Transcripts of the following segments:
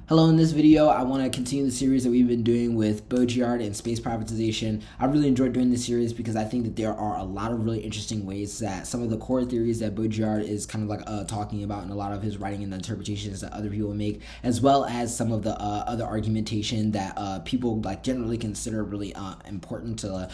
Hello, in this video, I want to continue the series that we've been doing with Baudrillard and space privatization. I really enjoyed doing this series because I think that there are a lot of really interesting ways that some of the core theories that Baudrillard is kind of like talking about in a lot of his writing and the interpretations that other people make, as well as some of the other argumentation that people like generally consider really important to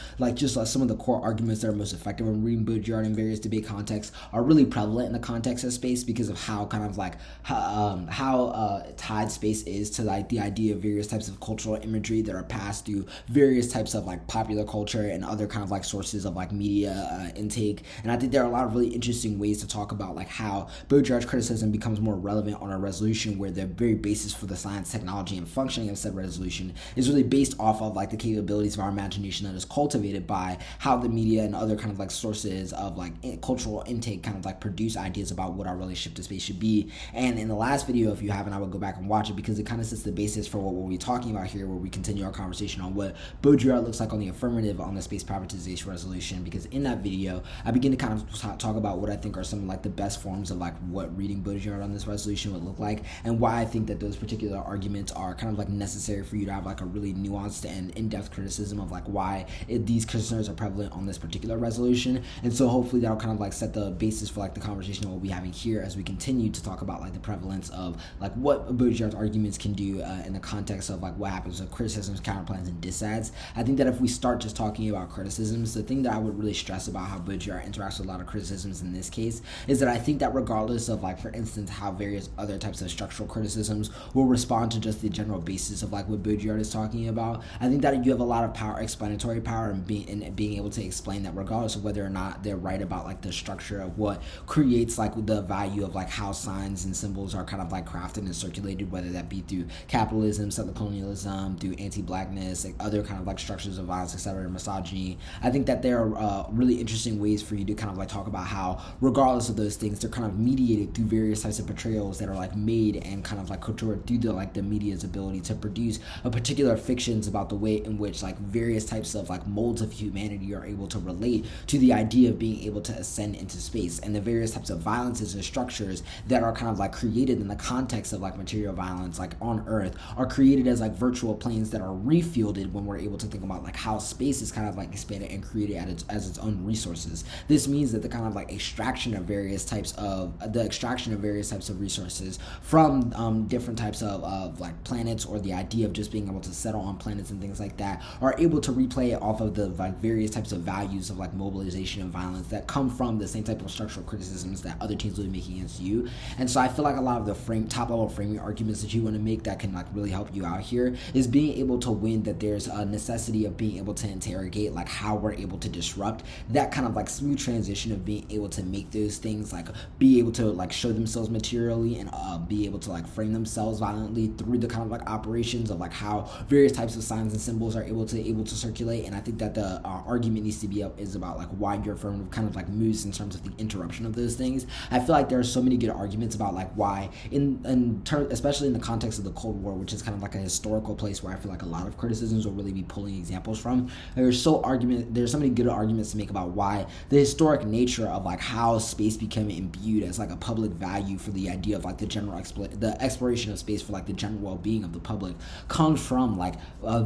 some of the core arguments that are most effective in reading Baudrillard in various debate contexts are really prevalent in the context of space because of how kind of like how tied space is to like the idea of various types of cultural imagery that are passed through various types of like popular culture and other kind of like sources of like media intake. And I think there are a lot of really interesting ways to talk about like how Baudrillard's criticism becomes more relevant on a resolution where the very basis for the science, technology, and functioning of said resolution is really based off of like the capabilities of our imagination that is cultivated by how the media and other kind of like sources of like cultural intake kind of like produce ideas about what our relationship to space should be. And in the last video, if you haven't, I would go back and watch it because it kind of sets the basis for what we'll be talking about here, where we continue our conversation on what Baudrillard looks like on the affirmative on the space privatization resolution. Because in that video, I begin to kind of talk about what I think are some of like the best forms of like what reading Baudrillard on this resolution would look like, and why I think that those particular arguments are kind of like necessary for you to have like a really nuanced and in-depth criticism of like why these concerns are prevalent on this particular resolution. And so hopefully that'll kind of like set the basis for like the conversation we'll be having here as we continue to talk about like the prevalence of like what Baudrillard's arguments can do in the context of like what happens with criticisms, counterplans, and disads. I think that if we start just talking about criticisms, the thing that I would really stress about how Baudrillard interacts with a lot of criticisms in this case is that I think that regardless of like, for instance, how various other types of structural criticisms will respond to just the general basis of like what Baudrillard is talking about, I think that you have a lot of power, explanatory power, and being able to explain that regardless of whether or not they're right about like the structure of what creates like the value of like how signs and symbols are kind of like crafted and circulated, whether that be through capitalism, settler colonialism, through anti-blackness, like other kind of like structures of violence, etc., misogyny. I think that there are really interesting ways for you to kind of like talk about how regardless of those things, they're kind of mediated through various types of portrayals that are like made and kind of like coutured through the media's ability to produce a particular fictions about the way in which like various types of like molds of humanity are able to relate to the idea of being able to ascend into space, and the various types of violences and structures that are kind of like created in the context of like material violence like on Earth are created as like virtual planes that are refielded when we're able to think about like how space is kind of like expanded and created as its own resources. This means that the kind of like extraction of various types of resources from different types of like planets, or the idea of just being able to settle on planets and things like that, are able to replay it off of the like various types of values of like mobilization and violence that come from the same type of structural criticisms that other teams will be making against you. And so I feel like a lot of the top level framing arguments that you want to make that can like really help you out here is being able to win that there's a necessity of being able to interrogate like how we're able to disrupt that kind of like smooth transition of being able to make those things like be able to like show themselves materially and be able to like frame themselves violently through the kind of like operations of like how various types of signs and symbols are able to circulate. And I think that the argument needs to be is about like why your affirmative kind of like moves in terms of the interruption of those things. I feel like there are so many good arguments about like why especially in the context of the Cold War, which is kind of like a historical place where I feel like a lot of criticisms will really be pulling examples from. There's so many good arguments to make about why the historic nature of like how space became imbued as like a public value for the idea of like the exploration of space for like the general well-being of the public comes from like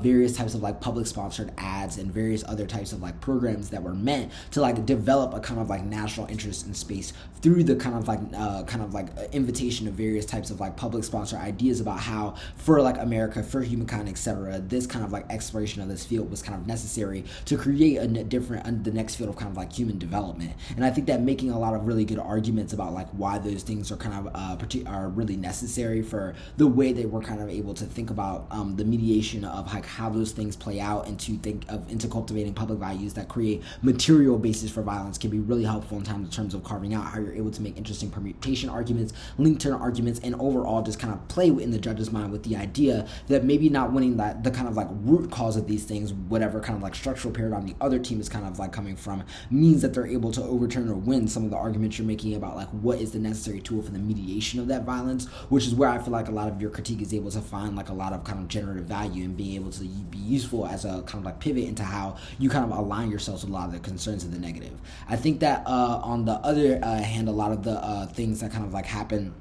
various types of like public sponsored ads and various other types of like programs that were meant to like develop a kind of like national interest in space through the kind of like invitation of various types of like public sponsor ideas about how for like America, for humankind, etc., this kind of like exploration of this field was kind of necessary to create the next field of kind of like human development. And I think that making a lot of really good arguments about like why those things are kind of are really necessary for the way they were kind of able to think about the mediation of like how those things play out into cultivating public values that create material basis for violence can be really helpful in terms of carving out how you're able to make interesting permutation arguments, link turn arguments, and overall just kind of play in the judge's mind with the idea that maybe not winning the kind of like root cause of these things, whatever kind of like structural paradigm the other team is kind of like coming from, means that they're able to overturn or win some of the arguments you're making about like what is the necessary tool for the mediation of that violence, which is where I feel like a lot of your critique is able to find like a lot of kind of generative value and being able to be useful as a kind of like pivot into how you kind of align yourselves with a lot of the concerns of the negative. I think that on the other hand, a lot of the things that kind of like happen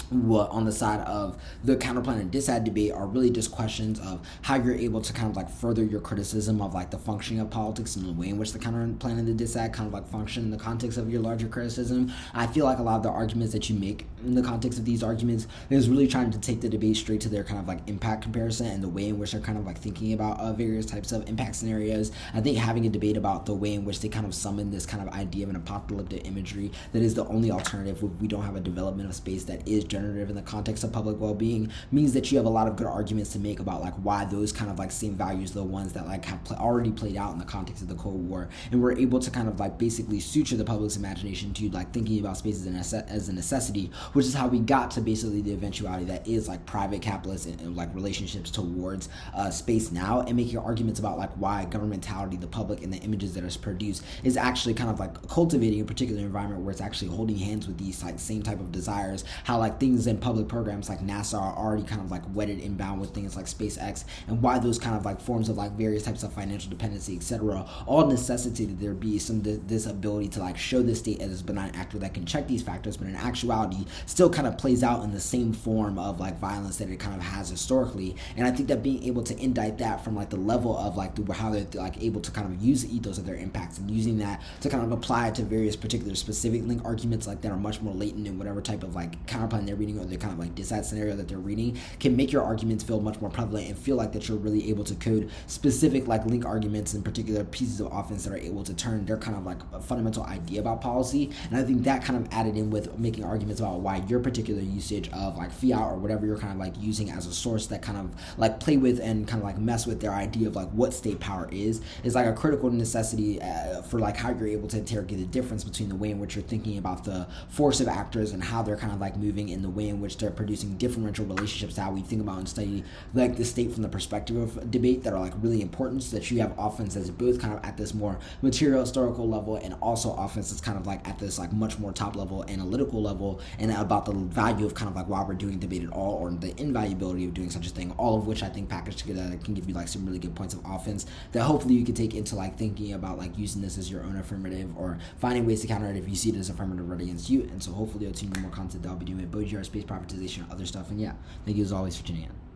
what on the side of the counterplan and disad debate are really just questions of how you're able to kind of like further your criticism of like the functioning of politics and the way in which the counterplan and the disad kind of like function in the context of your larger criticism. I feel like a lot of the arguments that you make in the context of these arguments is really trying to take the debate straight to their kind of like impact comparison and the way in which they're kind of like thinking about various types of impact scenarios. I think having a debate about the way in which they kind of summon this kind of idea of an apocalyptic imagery that is the only alternative if we don't have a development of space that is generative in the context of public well-being means that you have a lot of good arguments to make about like why those kind of like same values are the ones that like have already played out in the context of the Cold War, and we're able to kind of like basically suture the public's imagination to like thinking about space as a necessity, which is how we got to basically the eventuality that is like private capitalist and like relationships towards space now, and making arguments about like why governmentality, the public, and the images that are produced is actually kind of like cultivating a particular environment where it's actually holding hands with these like same type of desires, how like things in public programs like NASA are already kind of like wedded inbound with things like SpaceX, and why those kind of like forms of like various types of financial dependency, etc., all necessitate that there be some this ability to like show the state as a benign actor that can check these factors, but in actuality still kind of plays out in the same form of like violence that it kind of has historically. And I think that being able to indict that from like the level of like how they're like able to kind of use the ethos of their impacts and using that to kind of apply it to various particular specific link arguments like that are much more latent in whatever type of like counterplan they're reading or the kind of like disad scenario that they're reading, can make your arguments feel much more prevalent and feel like that you're really able to code specific like link arguments and particular pieces of offense that are able to turn their kind of like a fundamental idea about policy. And I think that kind of added in with making arguments about why your particular usage of like fiat or whatever you're kind of like using as a source that kind of like play with and kind of like mess with their idea of like what state power is like a critical necessity for like how you're able to interrogate the difference between the way in which you're thinking about the force of actors and how they're kind of like moving in the way in which they're producing differential relationships to how we think about and study like the state from the perspective of debate that are like really important, so that you have offense that's both kind of at this more material historical level and also offense that's kind of like at this like much more top level analytical level, and about the value of kind of like why we're doing debate at all or the invaluability of doing such a thing, all of which I think packaged together can give you like some really good points of offense that hopefully you can take into like thinking about like using this as your own affirmative or finding ways to counter it if you see it as affirmative right against you. And so hopefully you'll see more content that I'll be doing with Baudrillard, space privatization, other stuff. And yeah, thank you as always for tuning in.